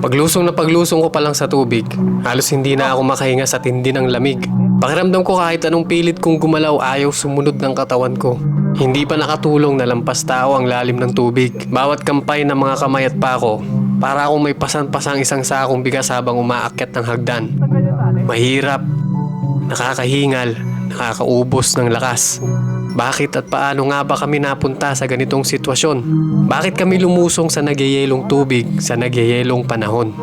Paglusong ko pa lang sa tubig, halos hindi na ako makahinga sa tindi ng lamig. Pakiramdam ko kahit anong pilit kong gumalaw ayaw sumunod ng katawan ko. Hindi pa nakatulong na lampas tao ang lalim ng tubig. Bawat kampay ng mga kamay at pako, para akong may pasan-pasang isang sakong bigas habang umaakyat ng hagdan. Mahirap, nakakahingal, nakakaubos ng lakas. Bakit at paano nga ba kami napunta sa ganitong sitwasyon? Bakit kami lumusong sa nagyayelong tubig sa nagyayelong panahon?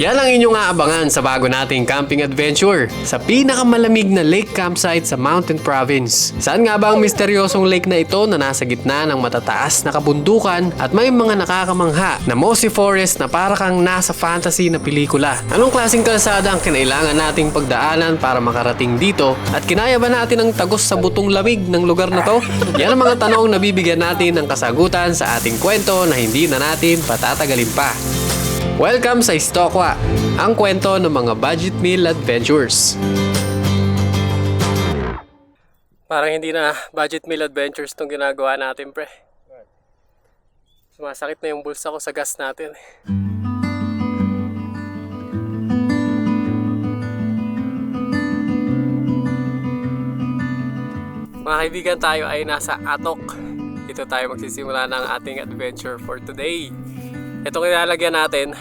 Yan ang inyong aabangan sa bago nating camping adventure sa pinakamalamig na lake campsite sa Mountain Province. Saan nga ba ang misteryosong lake na ito na nasa gitna ng matataas na kabundukan at may mga nakakamangha na mossy forest na para kang nasa fantasy na pelikula? Anong klaseng kalsada ang kinailangan nating pagdaanan para makarating dito at kinaya ba natin ang tagos sa butong lamig ng lugar na to? Yan ang mga tanong na bibigyan natin ng kasagutan sa ating kwento na hindi na natin patatagalin pa. Welcome sa Istokwa, ang kwento ng mga budget meal adventures. Parang hindi na budget meal adventures itong ginagawa natin, pre. Sumasakit na yung bulsa ko sa gas natin. Mga kaibigan, tayo ay nasa Atok. Dito tayo magsisimula ng ating adventure for today. Ito kinalagyan natin,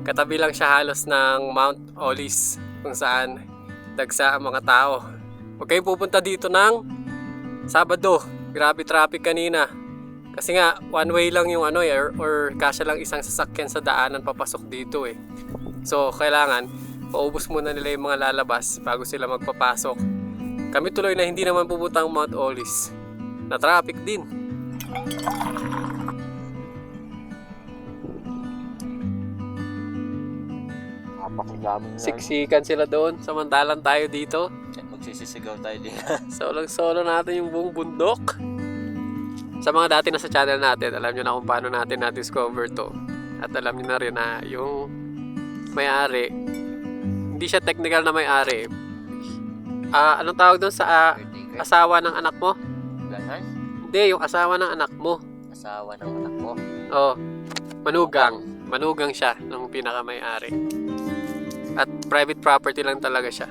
katabi lang siya halos ng Mount Olis kung saan dagsa ang mga tao. Huwag kayong pupunta dito ng Sabado. Grabe traffic kanina. Kasi nga one way lang yung or kasya lang isang sasakyan sa daanan papasok dito eh. So kailangan paubos muna nila yung mga lalabas bago sila magpapasok. Kami tuloy na hindi naman pupuntang Mount Olis. Na traffic din. Siksikan sila doon, samantalang tayo dito. Magsisisigaw tayo din. Solo natin yung buong bundok. Sa mga dati na sa channel natin, alam nyo na kung paano natin na-discover to. At alam nyo na rin na yung may-ari, hindi siya technical na may-ari. Anong tawag doon sa asawa ng anak mo? Ganon? Hindi, yung asawa ng anak mo. Asawa ng anak mo? Oo, manugang. Manugang siya ng pinaka-may-ari. At private property lang talaga siya.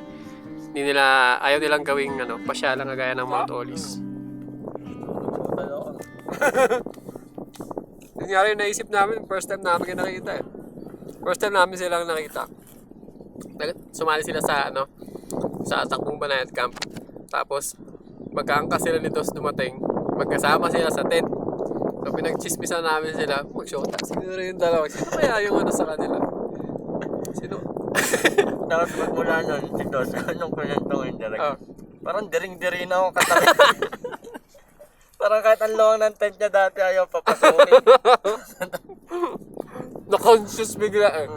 Ayaw nilang gawing pasyalan kagaya ng Mount Olis. Nangyari naisip namin, first time namin nakita eh. First time namin silang nakita. Sumali sila sa sa Takbong Banayad Camp. Tapos magkaangkas sila nito dumating. Magkasama sila sa tent. So pinagchismisan namin sila, mag-shota. Siguro yung dalawa. Sino kaya yung sa kanila? Sino? Tapos magmula nun, si Dos, anong kunentong talaga? Parang diring-diri na ako katabi. Parang kahit ang luwang ng tent niya dati ayaw papasukin. Na-conscious bigla eh.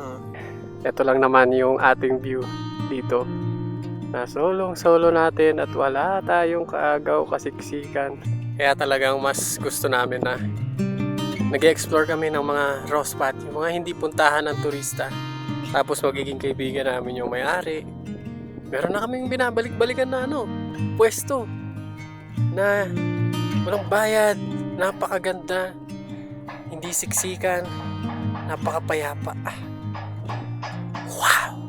Ito lang naman yung ating view dito. Na solo natin at wala tayong kaagaw kasiksikan. Kaya talagang mas gusto namin na nag-explore kami ng mga raw spot, yung mga hindi puntahan ng turista. Tapos magiging kaibigan namin yung may-ari. Meron na kaming binabalik-balikan na pwesto na walang bayad, napakaganda, hindi siksikan, napakapayapa. Wow!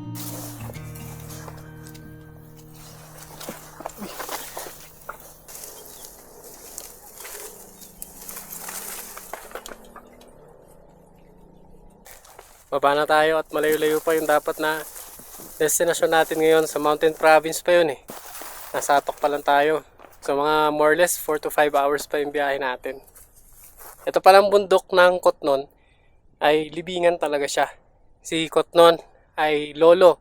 Baba na tayo at malayo-layo pa yung dapat na destinasyon natin ngayon. Sa Mountain Province pa yun eh. Nasa Atok pa lang tayo. So mga more or less 4 to 5 hours pa yung biyahe natin. Ito palang bundok ng Kotnon ay libingan talaga siya. Si Kotnon ay lolo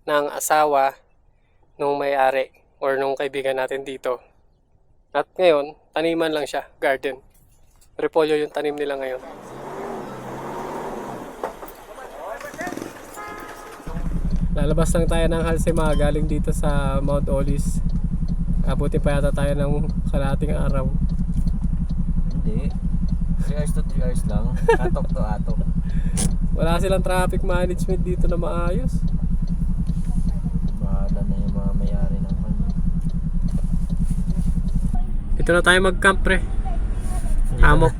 ng asawa nung may-ari or nung kaibigan natin dito. At ngayon, taniman lang siya, garden. Repolyo yung tanim nila ngayon. Lalabas lang tayo ng Halsema galing dito sa Mount Olis. Abuti pa yata tayo ng kalahating araw. Hindi. 3 hours to 3 hours lang. Atok to atok. Wala silang traffic management dito na maayos. Bahala na yung mga may-ari naman. Dito na tayo mag-camp, pre. Hammock.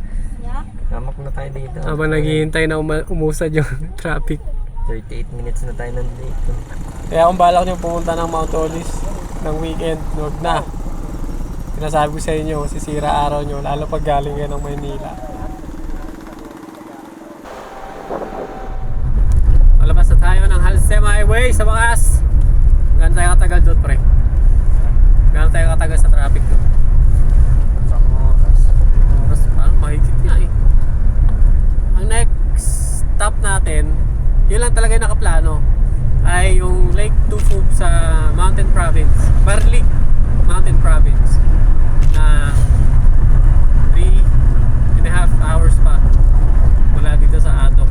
Hamak na tayo dito. Habang naghihintay na umusad yung traffic. 38 minutes na tayo nandito. Kaya kung balak nyo pumunta ng Mount Olis ng weekend, huwag na. Sinasabi ko sa inyo, sisira araw nyo, lalo pag galing kayo ng Maynila. Palabas na tayo ng Halsema Highway sa wakas. Gano'n tayo katagal doon, pre? Gano'n tayo katagal sa traffic doon? Oras, parang mahigit nga eh. Ang next stop natin, yun lang talaga yung nakaplano, ay yung Lake Tufub sa Mountain Province, Barlig Mountain Province, na 3.5 hours pa mula dito sa Atok.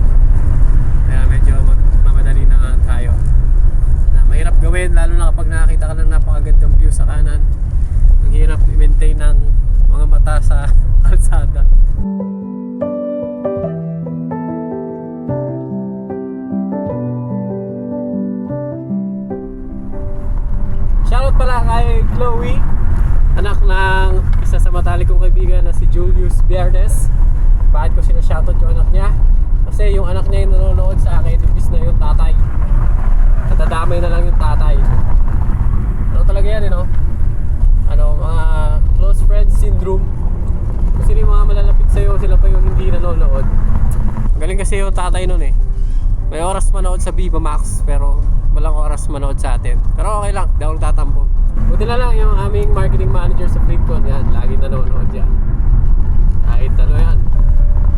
Kaya medyo magmamadali na nga tayo. Mahirap gawin lalo na kapag nakakita ka ng napakagandang view sa kanan. Ang hirap i-maintain ng mga mata sa kalsada. Shoutout pala kay Chloe, anak ng isa sa matalik kong kaibigan na si Julius Biernes. Bakit ko sila shoutout yung anak niya? Kasi yung anak niya yung nanonood sa akin, imbis na yung tatay. Nadadamay na lang yung tatay. Ano talaga yan, no? Ano, mga close friends syndrome. Kasi yung mga malalapit sa'yo, sila pa yung hindi nanonood. Galing kasi yung tatay nun eh. May oras manood sa Viva Max, pero walang oras manood sa atin. Pero okay lang, di ako nagtatampo. Buti na lang yung aming marketing manager sa FleetCon, yan, lagi nanonood yan. Kahit ano yan,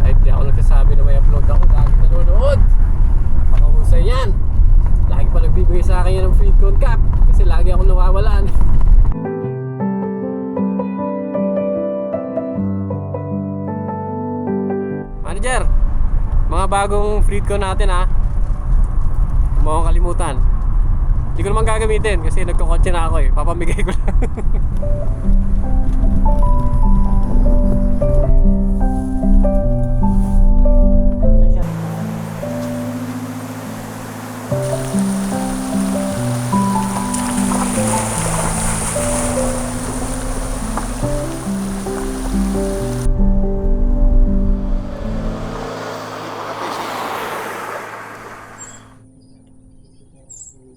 kahit di ako nagsasabi na may upload ako, lagi nanonood. Napakahusay yan. Lagi pa nagbibigay sa akin yan ng FleetCon cap, kasi lagi ako nawawalaan. Manager, mga bagong FleetCon natin ha. Huwag mo akong kalimutan. Hindi ko naman gagamitin kasi nagkakotse na ako eh. Papamigay ko lang.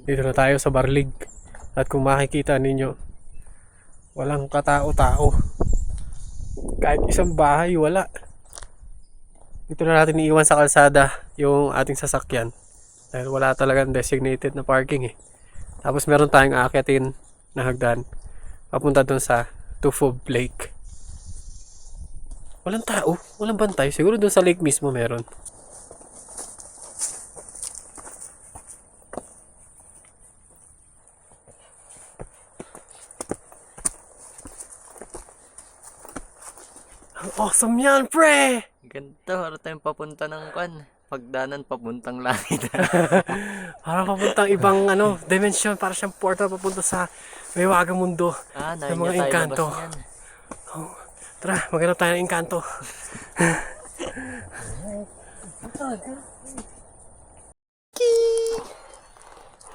Dito na tayo sa Barlig. At kung makikita ninyo, walang katao-tao. Kahit isang bahay, wala. Dito na natin iiwan sa kalsada yung ating sasakyan. Dahil wala talagang designated na parking eh. Tapos meron tayong aakyatin na hagdan papunta dun sa Tufub Lake. Walang tao, walang bantay. Siguro dun sa lake mismo meron. Awesome yan, pre! Ganito, para tayong papunta ng kwan. Pagdanan papuntang langit. Parang papuntang ibang dimension. Para siyang portal papunta sa mahiwagang mundo. Ng mga engkanto. Oh, tara, maghanap tayo ng engkanto.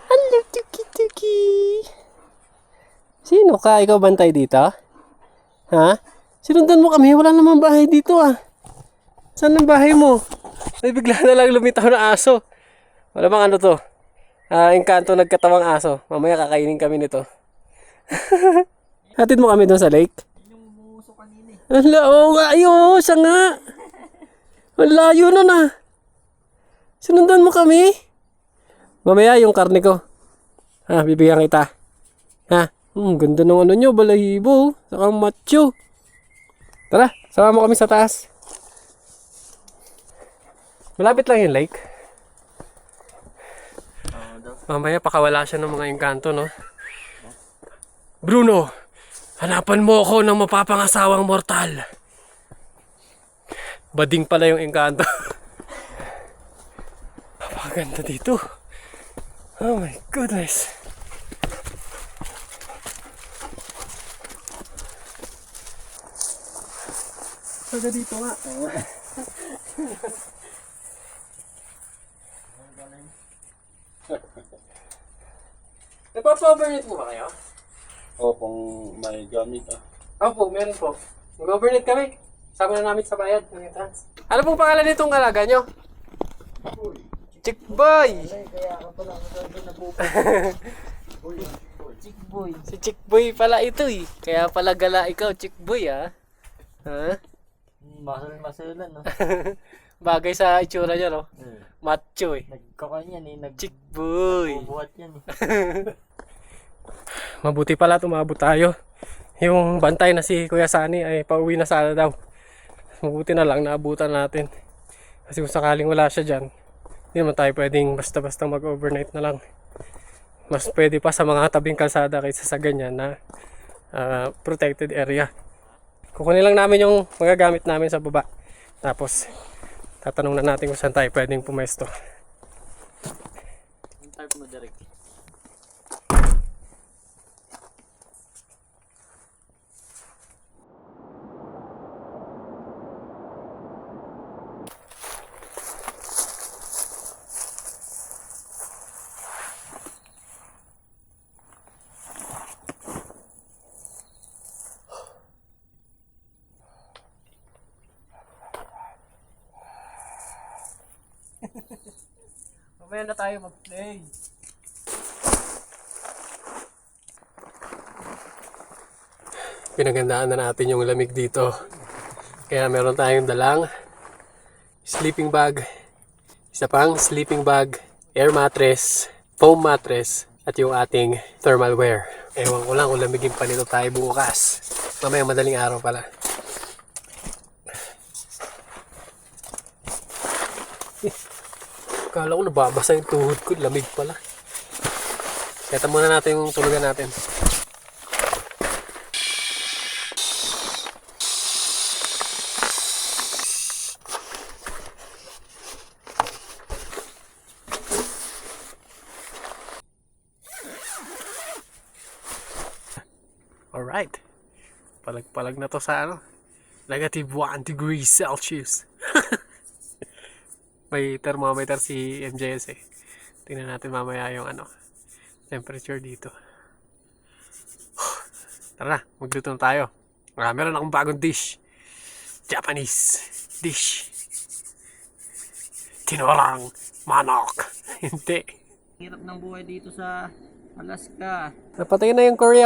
Hello, Tuki-Tuki! Sino ka? Ikaw bantay dito? Ha? Sinundan mo kami, wala namang bahay dito ah. Saan ang bahay mo? Ay, bigla na lang lumitaw na aso. Wala bang ano to? Engkanto nagkatawang aso. Mamaya kakainin kami nito. Hatid mo kami doon sa lake? Yung umuso kanina eh. Hala, oo nga, siya nga. Ang layo nun ah. Sinundan mo kami? Mamaya yung karne ko. Bibigyan kita. Ganda ng ano nyo, balahibo. Saka macho. Tara, sama mo kami sa taas. Malapit lang yung lake. Mamaya pakawala siya ng mga engkanto, no? Bruno, hanapan mo ako ng mapapangasawang mortal. Bading pala yung engkanto. Napakaganda dito. Oh my goodness. Pagka dito nga. Nagpa-overnight mo ba kayo? Kung may gamit Opo, meron po. Mag-overnight kami. Sama na namin sa bayad ng entrance. Ano pong pangalan nitong alaga nyo? Chick Boy! Chick boy. Si Chick Boy pala ito eh. Kaya pala gala ikaw, Chick Boy ah. Ha? Masulan, no? Bagay sa itsura niya, no? Macho eh. Nagkakan yan eh. Chick Boy! Nagbubuhat yan eh. Mabuti pala tumabot tayo. Yung bantay na si Kuya Sani ay pauwi na sana daw. Mabuti na lang naabutan natin. Kasi kung sakaling wala siya dyan, hindi naman tayo pwedeng basta-basta mag-overnight na lang. Mas pwede pa sa mga tabing kalsada kaysa sa ganyan na protected area. Kukunin lang namin yung magagamit namin sa baba. Tapos tatanong na natin kung saan tayo pwedeng pumesto. Yung type mo direct. Mamaya na tayo mag-play. Pinagandaan na natin yung lamig dito. Kaya meron tayong dalang sleeping bag, isa pang sleeping bag, air mattress, foam mattress, at yung ating thermal wear. Ewan ko lang kung lamigin pa nito tayo bukas. Mamaya madaling araw pala. Kala ko nababasa yung tuhod ko, lamig pala. Seta muna natin yung tulugan natin. Alright. Palag-palag na to sa ano. Negative 1 degrees Celsius. May thermometer si MJS eh. Tingnan natin mamaya yung ano, temperature dito. Tara na, magluto na tayo. Meron akong bagong dish. Japanese dish. Tinorang manok. Hindi. Hirap ng buhay dito sa Alaska. Napatayin na yung Korea.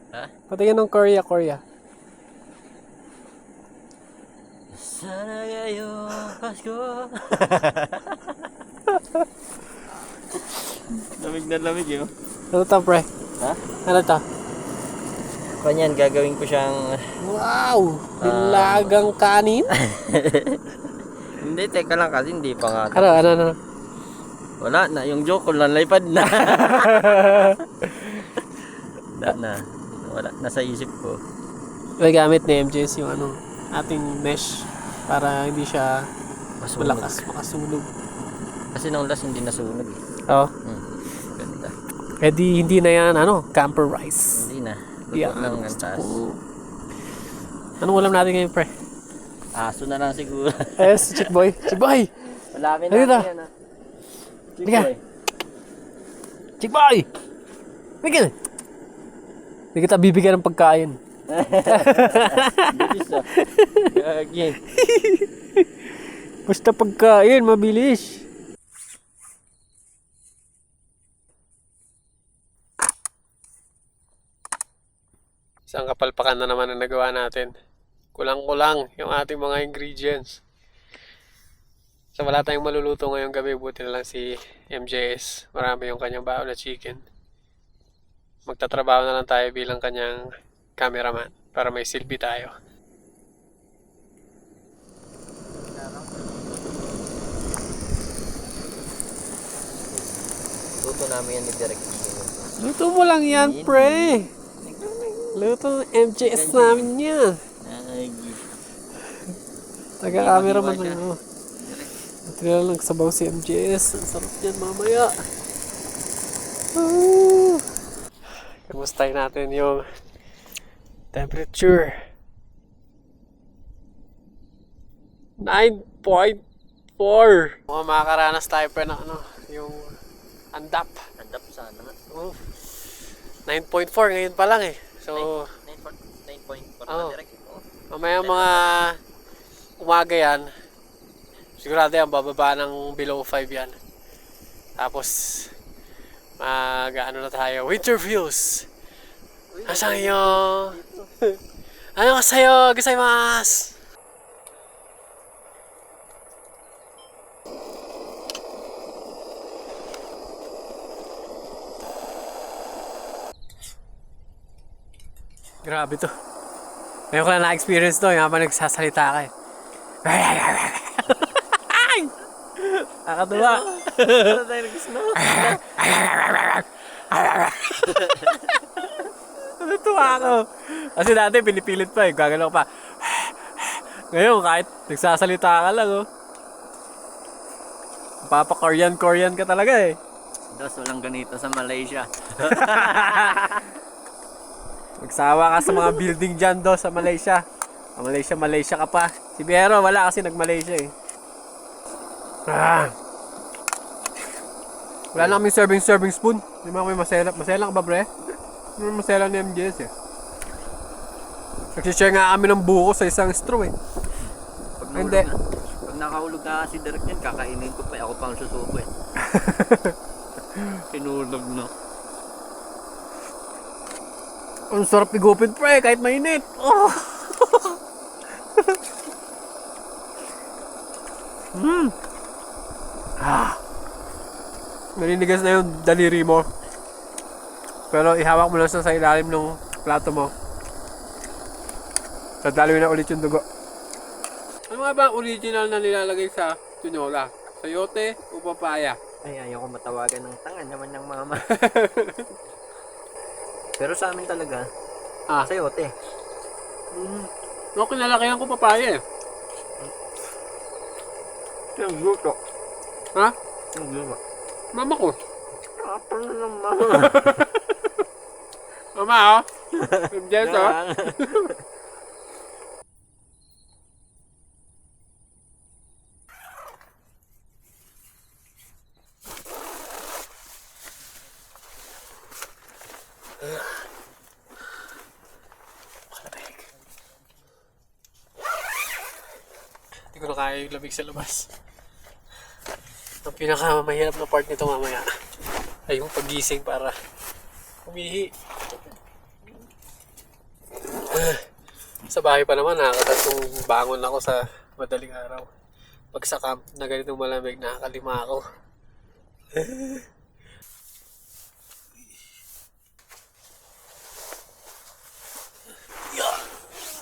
Ha? Patayin ng Korea. Sana ngayong Pasko. Lamig na lamig yun. Ano to, pre? Ha? Ano to? Kanyan, gagawin ko siyang... Wow! Nilagang kanin? Hindi, teka lang kasi hindi pa nga. Ano? Wala na, yung joke ko nanlaypad na. Wala, nasa isip ko. May gamit ni MJS yung ano, ating mesh para hindi siya malakas makasunog. Kasi nung last hindi nasunog eh. Oo. Ganda. Eh hindi na yan, ano, camper rice. Hindi na. Yeah, Lupot lang ang taas. Anong ulam natin ngayon, pre? Aso na lang siguro. Si Chick Boy. Chick Boy! Malamin Halika. natin yan ah. Halika. Chick Boy! Halika. Hindi kita bibigyan ng pagkain. Bilis ah. Gagi. Basta pagkain, mabilis. Isang kapalpakan na naman ang nagawa natin. Kulang-kulang yung ating mga ingredients. So wala tayong maluluto ngayong gabi, buti na lang si MJS. Marami yung kanyang baon na chicken. Magtatrabaho na lang tayo bilang kanyang cameraman para may silbi tayo. Luto namin yan ni Direk. Luto mo lang yan, pre. Luto ng MJS namin yan. Ay, Taga-cameraman lang ako. At lang sabaw si MJS. Ang sarap yan mamaya. Kamustahin natin yung temperature. 9.4. Mukhang makakaranas tayo pa ng ano, yung andap. Andap sana nga. 9.4 ngayon pa lang eh. So, 9.4 Oo. na Direk. mamaya mga umaga yan, sigurado yan, bababa ng below 5 yan. Tapos, ano na tayo, winter views. Asayo. Ano kasayo, gozaimasu. Grabe to. Ngayon ko na na-experience to, yung habang nagsasalita ka eh. Nakatuwa. Ano tayo nag-snow? Natuwa ako. Kasi dati pinipilit pa eh, gagalaw pa. Ngayon kahit nagsasalita ka lang oh. Papa-Korean ka talaga eh. Dos, walang ganito sa Malaysia. Magsawa ka sa mga building dyan do sa Malaysia. Malaysia ka pa. Si Biero wala kasi nag-Malaysia eh. Wala na kaming serving spoon. Hindi mo kami masela. Masela ka ba bre? Hindi mo masela ni MJS eh. Nagsishare nga kami ng buko sa isang straw eh. Hindi. Pag nakahulog na si Derek yan, kakainin ko pa. Ako pa ang susuko eh. Pinulog na. Ang sarap igupin pre, kahit mainit. Oh. Naninigas na yung daliri mo. Pero ihawak mo lang sa ilalim ng plato mo. Dadalawin na ulit yung dugo. Ano nga ba ang original na nilalagay sa tinola? Sayote o papaya? Ay, ayaw ko matawagan ng tanga naman ng mama. Pero sa amin talaga, sayote. No, kinalakihan ko papaya eh. Yung luto. Ha? Yung luto. Mama ko. Kapal na ng mama. Mama oh. MJS oh. Hindi ko na kaya yung lamig sa labas. Ang pinakamahirap na part nito mamaya ay yung pagising para umihi. Sa bahay pa naman nakakatatlong bangon ako sa madaling araw. Pag sa camp na ganitong malamig nakakalima ako.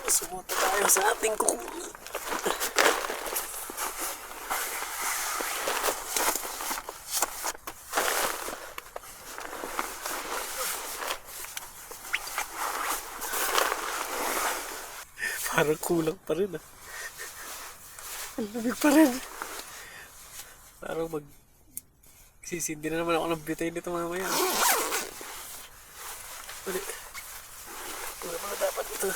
Sumunta tayo sa ating kukunan. Parang kulang pa rin ah. Ang lamig pa rin. Parang sisindi na naman ako ng bitay nito mamaya. Ulit. Wala ba dapat ito?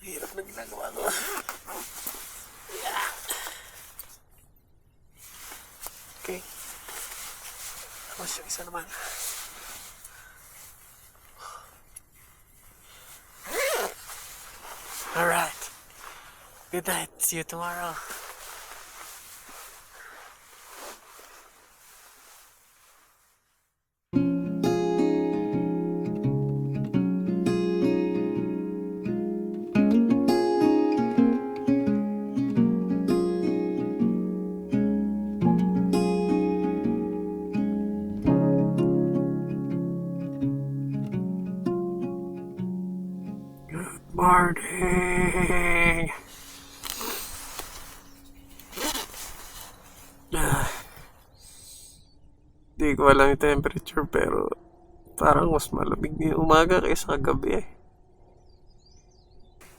Hirap na ginagawa ko. Yeah. Okay. Tapos yung isa naman. Alright. Good night. See you tomorrow. Morning! Di ko alam yung temperature pero parang mas malamig yung umaga kaysa kagabi eh.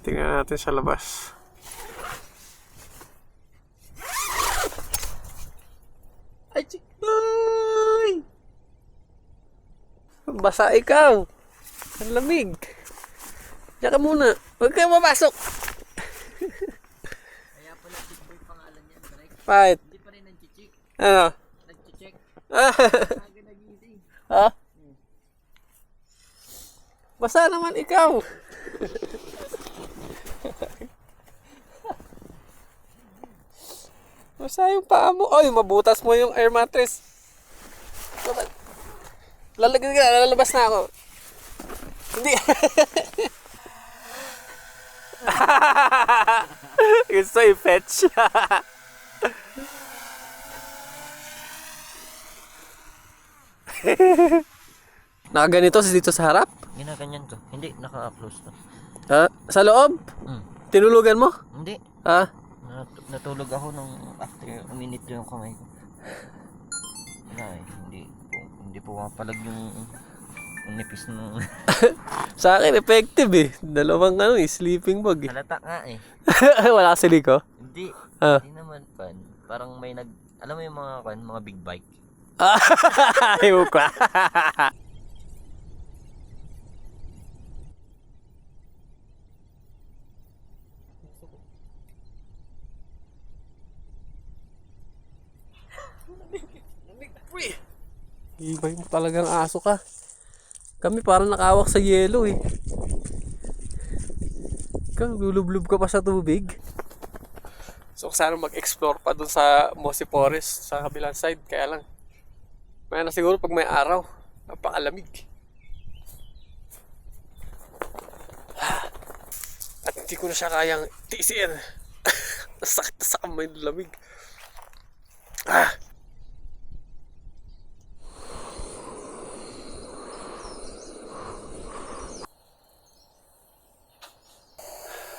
Tingnan natin sa labas. Ay, chikay! Basa ikaw! Ang lamig! Diyan ka muna. Huwag kayo mapasok. Kaya pala Chickboy pangalan yan, correct? Bakit? Hindi pa rin nag-chick. Ano? Nag-check. Ah, Aga nagising. Ha? Basta naman ikaw. Basta yung paa mo. Oy, mabutas mo yung air mattress. Lalagyan ka, lalabas na ako. Hindi. Gusto i-fetch. Nakaganito dito sa harap? Ginaganyan to. Hindi, naka-close to. Sa loob? Hmm. Tinulugan mo? Hindi. Ha? Natulog ako nung after uminit yung kamay ko. Wala eh. Hindi po mapalag yung nipis ng... Sa akin, effective eh. Dalawang sleeping bag eh. Halata nga eh. Wala kasi liko? Hindi. Ah. Hindi naman pan. Parang may alam mo yung mga big bike. Ayaw ko. Iba yung talagang aso ka. Kami parang nakawak sa yelo eh. Ikaw, lulublob ka pa sa tubig. So sana mag-explore pa dun sa Mossy Forest sa kabilang side. Kaya lang, may na siguro pag may araw, napakalamig. At hindi ko na siya kayang tiisin. Nasakit na sa kamay ng lamig.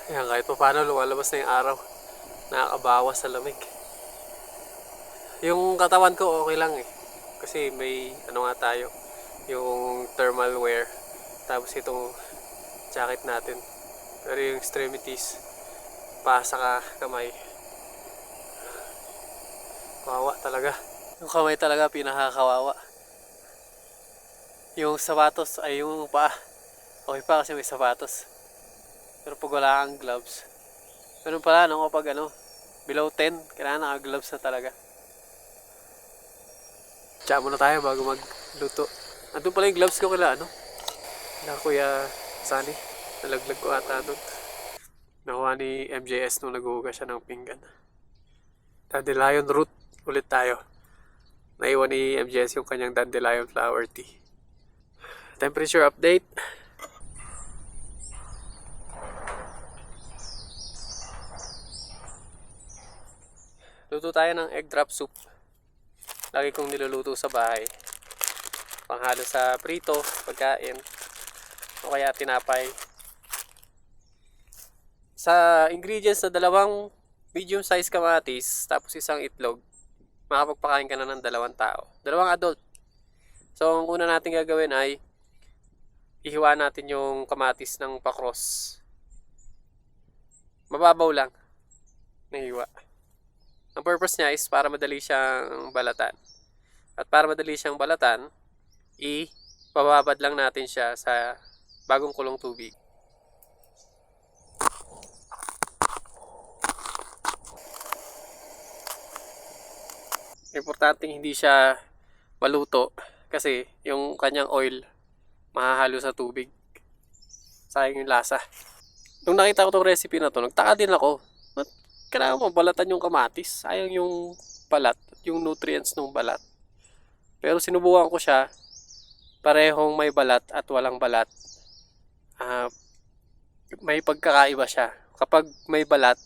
Ayan, kahit pa paano lumalabas na yung araw. Nakakabawas sa lamig. Yung katawan ko okay lang eh. Kasi may nga tayo. Yung thermal wear. Tapos itong jacket natin. Pero yung extremities, paa saka kamay. Kawawa talaga. Yung kamay talaga pinakakawawa. Yung sapatos ay yung paa. Okay pa kasi may sapatos. Pero pag wala kang gloves, ganun pala kapag below 10, kailangan naka-gloves na talaga. Tsa muna tayo bago magluto. Andun pala yung gloves ko kila Kuya Sunny. Nalaglag ko ata doon. Nakuha ni MJS nung naghuhugas siya ng pinggan. Dandelion root ulit tayo. Naiwan ni MJS yung kanyang dandelion flower tea. Temperature update. Luto tayo ng egg drop soup. Lagi kong niluluto sa bahay. Panghalo sa prito, pagkain, o kaya tinapay. Sa ingredients na 2 medium size kamatis, tapos 1 itlog, makapagpakain ka na ng 2 tao. 2 adult. So, ang una natin gagawin ay ihiwa natin yung kamatis ng pakros. Mababaw lang na hiwa. Ang purpose niya is para madali siyang balatan. At para madali siyang balatan, ipababad lang natin siya sa bagong kulong tubig. Importante hindi siya maluto kasi yung kanyang oil mahahalo sa tubig. Sayang yung lasa. Nung nakita ko tong recipe na to, nagtaka din ako. Kailangan mo balatan yung kamatis. Sayang yung balat, yung nutrients ng balat. Pero sinubukan ko siya, parehong may balat at walang balat. May pagkakaiba siya. Kapag may balat,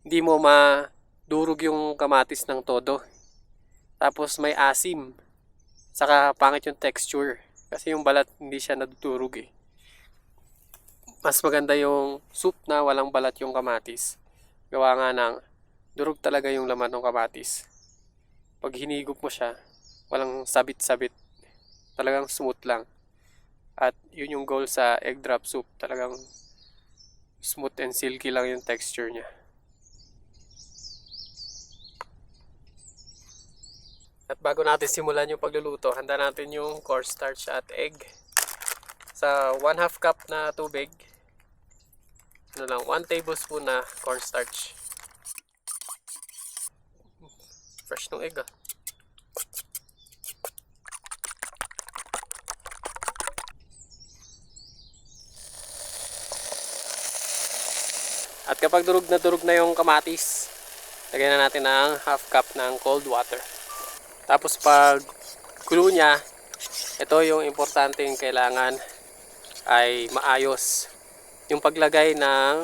hindi mo madurog yung kamatis ng todo. Tapos may asim. Saka pangit yung texture. Kasi yung balat hindi siya nadudurog eh. Mas maganda yung soup na walang balat yung kamatis. Gawa nga ng durog talaga yung laman ng kamatis. Pag hinigop mo siya, walang sabit-sabit. Talagang smooth lang. At yun yung goal sa egg drop soup. Talagang smooth and silky lang yung texture niya. At bago natin simulan yung pagluluto, handa natin yung cornstarch at egg. Sa 1/2 cup na tubig, 1 tablespoon na cornstarch. Fresh ng egg At kapag durog na yung kamatis, lagyan na natin ng half cup ng cold water. Tapos pag kulo niya, ito yung importanteng kailangan ay maayos. Yung paglagay ng,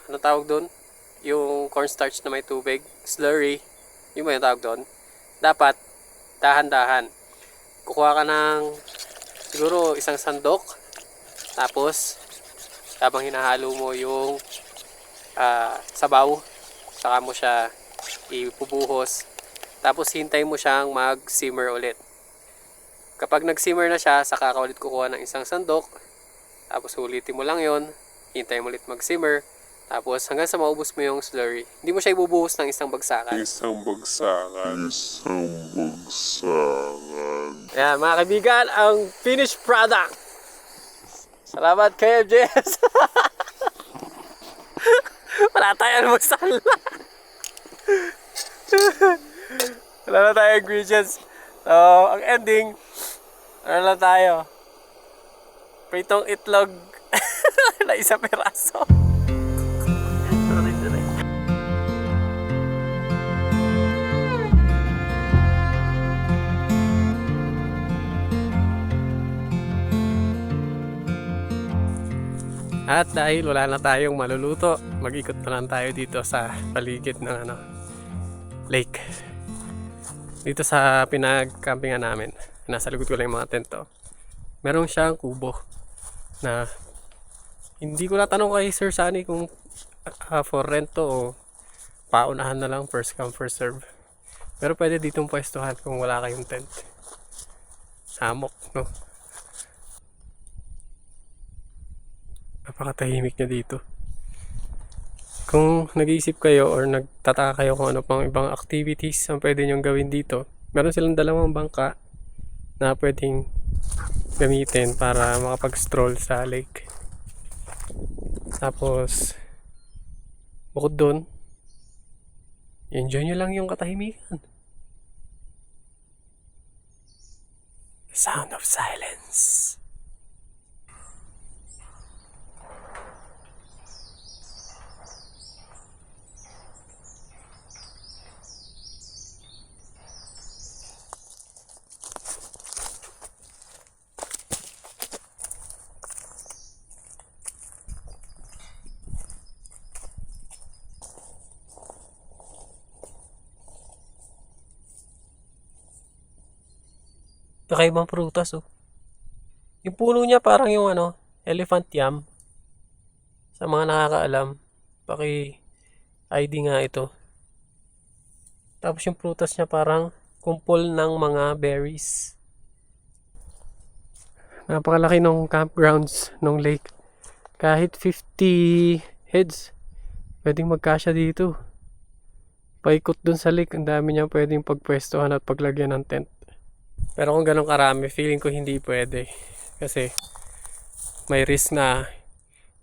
ano tawag doon? Yung cornstarch na may tubig, slurry, yung may tawag doon. Dapat dahan-dahan. Kukuha ka ng siguro isang sandok. Tapos, habang hinahalo mo yung sabaw, saka mo siya ipubuhos. Tapos hintay mo siyang mag-simmer ulit. Kapag nag-simmer na siya, saka ka ulit kukuha ng isang sandok. Tapos ulitin mo lang yon, hintay mo ulit mag-simmer. Tapos hanggang sa maubos mo yung slurry. Hindi mo siya ibubuhos ng isang bagsakan. Ayan mga kaibigan, ang finished product. Salamat kay FJS. Wala tayong masala. Wala na tayong ingredients. So, ang ending, ano lang tayo? Pritong itlog na isang piraso. At dahil wala na tayong maluluto, mag-ikot na lang tayo dito sa paligid ng lake. Dito sa pinag-campingan namin, nasa likod ko lang yung mga tento. Meron siyang kubo na hindi ko natanong kay Sir Sunny kung for rent to o paunahan na lang, first come first serve. Pero pwede ditong pwestuhan kung wala kayong tent. Hammock, no? Napakatahimik niya dito. Kung nag-iisip kayo or nagtataka kayo kung ano pang ibang activities ang pwede nyong gawin dito, meron silang dalawang bangka na pwedeng gamitin para makapag-stroll sa lake. Tapos bukod doon, enjoy nyo lang yung katahimikan. The sound of silence. Kakaibang prutas oh. Yung puno niya parang yung elephant yam. Sa mga nakakaalam, paki-ID nga ito. Tapos yung prutas niya parang kumpol ng mga berries. Napakalaki ng campgrounds ng lake. Kahit 50 heads, pwedeng magkasya dito. Paikot dun sa lake, ang dami niya pwedeng pagpwestuhan at paglagyan ng tent. Pero kung ganun karami, feeling ko hindi pwede. Kasi may risk na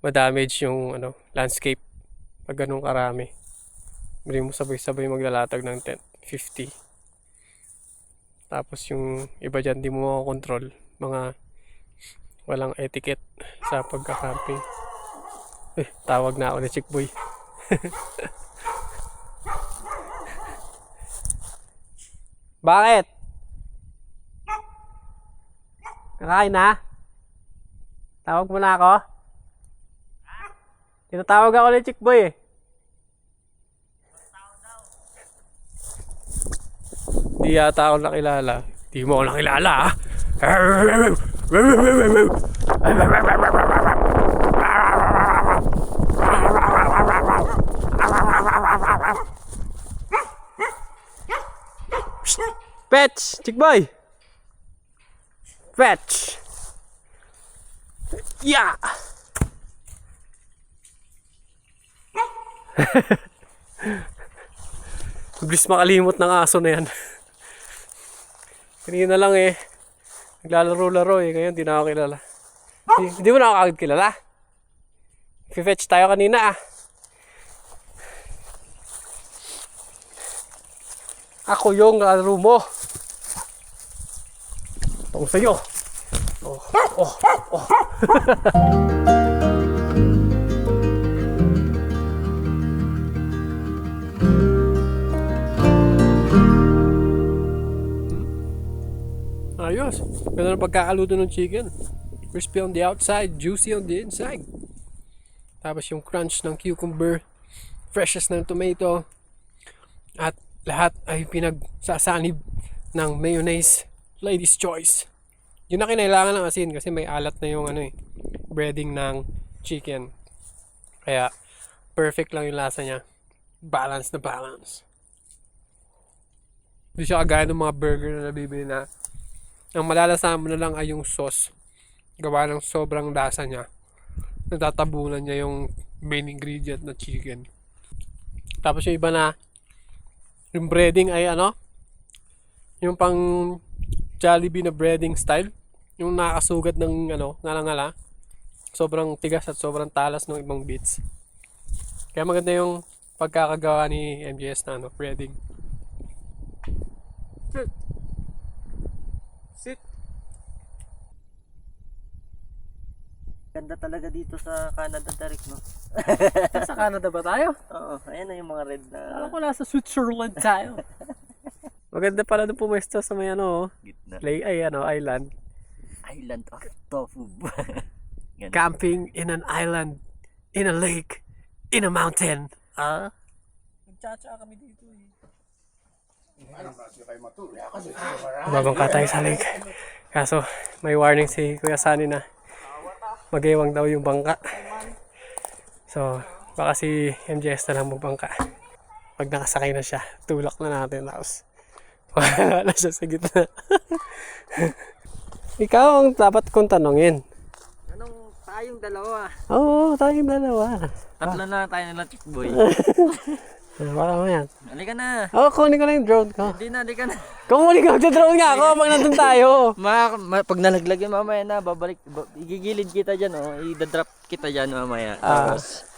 ma-damage yung landscape pag ganun karami. Hindi mo sabay-sabay maglalatag ng tent. 50. Tapos yung iba dyan, di mo makakontrol. Mga walang etiquette sa pagka-camping. Tawag na ako ni Chick Boy. Bakit? Kakain na? Tawag mo na ako? Tinatawag ako ni Chick Boy eh. Di yata ako nakilala. Di mo ako nakilala ah. Fetch! Chick Boy! Fetch! Yeah! Bilis makalimot ng aso na yan. Kanina lang eh. Naglalaro-laro eh. Ngayon di na ako kilala. Hindi mo na ako agad kilala. Fetch tayo kanina ah. Ako yung laro mo. Ito sa'yo. Oh. Ayos. Ganda ng pagkakaluto ng chicken. Crispy on the outside, juicy on the inside. Tapos yung crunch ng cucumber, freshness ng tomato, at lahat ay pinagsasanib ng mayonnaise, lady's choice. Yun na kinailangan ng asin kasi may alat na yung breading ng chicken. Kaya perfect lang yung lasa niya. Balance na balance. Hindi siya kagaya ng mga burger na nabibili na ang malalasahan mo na lang ay yung sauce. Gawa ng sobrang lasa niya. Natatabunan niya yung main ingredient na chicken. Tapos yung iba na yung breading ay yung pang Jollibee na breading style. Yung nakakasugat ng ngala-ngala. Sobrang tigas at sobrang talas ng ibang bits. Kaya maganda yung pagkakagawa ni MJS na breading. Sit. Ganda talaga dito sa Canada, Derek, no? Sa Canada ba tayo? Oo, ayan na yung mga red na Alam ko nasa Switzerland tayo. Maganda pala nung pumesto sa may gitna. island. Island of Tofu. Ganda. Camping in an island, in a lake, in a mountain. Nagtsatsa kami dito Babangka tayo sa lake. Kaso may warning si Kuya Sunny na mag-iwang daw yung bangka. So baka si MJS na lang magbangka. Pag nakasakay na siya, tulak na natin tapos wala na siya sa gitna. Ikaw ang dapat kong tanongin. Anong tayong dalawa? Oo, tayong dalawa. Tatlo na tayo nila, Chickboy. Baka mo yan. Halika na. Kunin ko na yung drone ko. Hindi na, halika na. Kung muli ka, magda-drone nga ako pag nandun tayo. Pag nalaglag yun mamaya na, igigilid kita dyan, i-drop kita dyan mamaya. Tapos,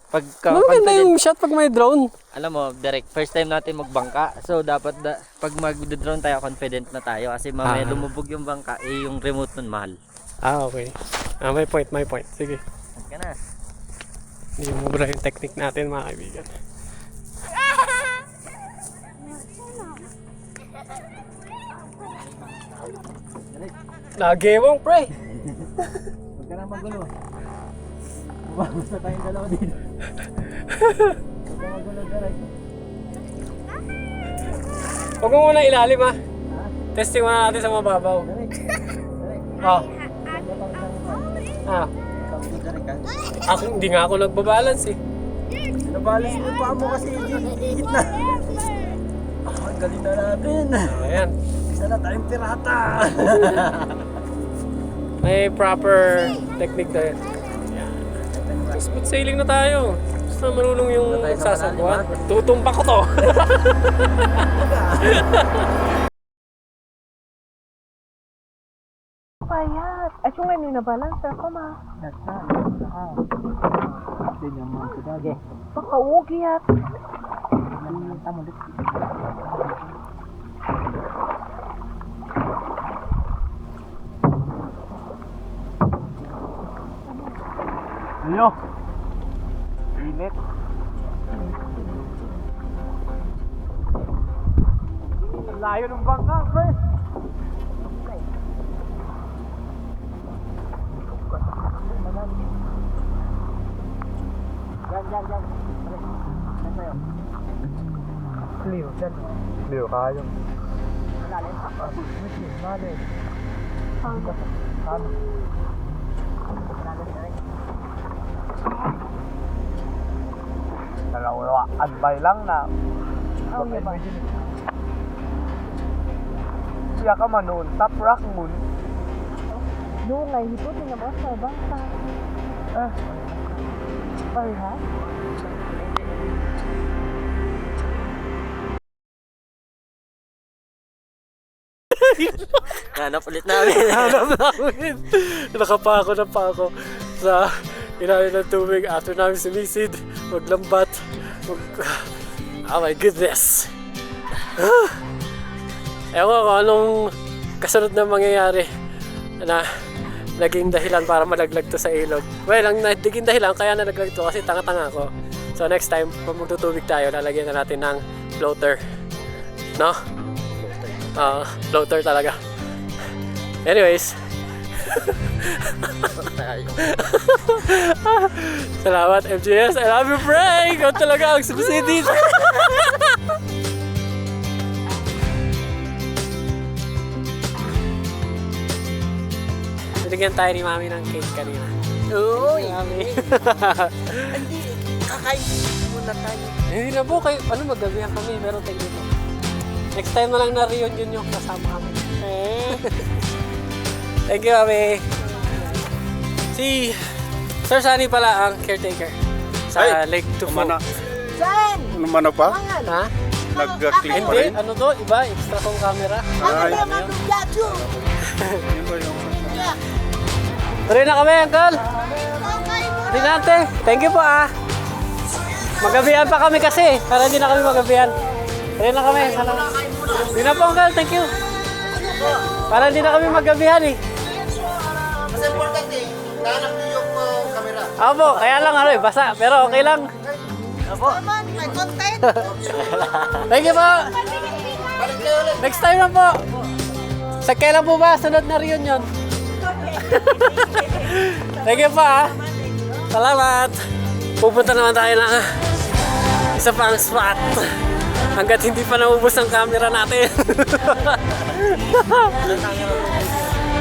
Maganda yung shot pag may drone. alam mo, direct, first time natin magbangka. So, dapat pag mag-drone tayo, confident na tayo. Kasi mamaya lumubog yung bangka, yung remote nun mahal. Okay. May point. Sige. Halika na. Hindi mo mura yung technique natin, mga kaibigan. Nagewang, pre! Huwag ka na magulo. Umabos na tayong dalawa dito. Huwag ka magulo, direct. Huwag mo muna ilalim, ha? Testing muna natin sa mababaw. Ako, hindi nga ako nagbabalance, eh. Nabalas mo pa mo kasi higit na. Galing na natin. Ayan. Isa na tayong pirata. May proper technique tayo. Smooth sailing na tayo. Basta marunong yung sasabuhan. Tutumpa ko to. Payat. At yung ngayon na balance ako ma. Baka ugiat. Ayo. Init. Layo ng bangka, pre. Yan. Liw kayo. Dalawa, adbay lang na. Siya ka man noon, top rock moon. Nungay, hiputin na mo sa bangka. Payat. Hanap ulit namin. Nakapako na pa ako sa ilalim ng tubig after namin sumisid, maglambat. Oh my goodness. Ewan ko kung anong kasunod na mangyayari na naging dahilan para malaglag to sa ilog. Well, ang naging dahilan kaya nalaglag to kasi tanga-tanga ako. So next time, pag magtutubig tayo, lalagyan na natin ng floater. No? Floater talaga. Anyways. Salamat MJS. I love you, Frank. Ikaw talaga ang sumisidit. Binigyan tayo ni Mami ng cake kanina. Uy! Mami. Hindi, kakain muna tayo. Hindi na po kayo. Ano, magabihan kami. Meron tayo dito. Next time na lang na reunion yung kasama kami. Thank you, Mami. Si Sir Sunny pala ang caretaker sa Lake Tufo. Saan? Ano man na pa? Ha? Nag-click pa Hindi, rin? ano to? Iba, extra kong camera. Ay, Ano yun ba yung... Tuloy na kami, Uncle. Hindi natin. Thank you po, Magabihan pa kami kasi. Para hindi na kami magabihan. Tuloy na kami. Salamat. Hindi na po, Uncle. Thank you. Para hindi na kami magabihan, Mas importante, nahanap niyo yung camera. Opo, kaya lang basa. Pero okay lang. Naman, may content. Thank you po. Balik kayo ulit. Next time na po. Sa kailan po ba? Sunod na reunion. Thank you po, Salamat. Pupunta naman tayo ng isa pang spot. Hanggat hindi pa naubos ang camera natin.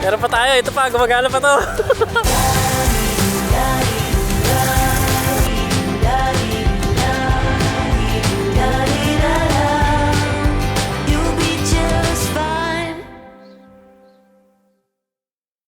Meron pa tayo. Ito pa, gumagana pa to.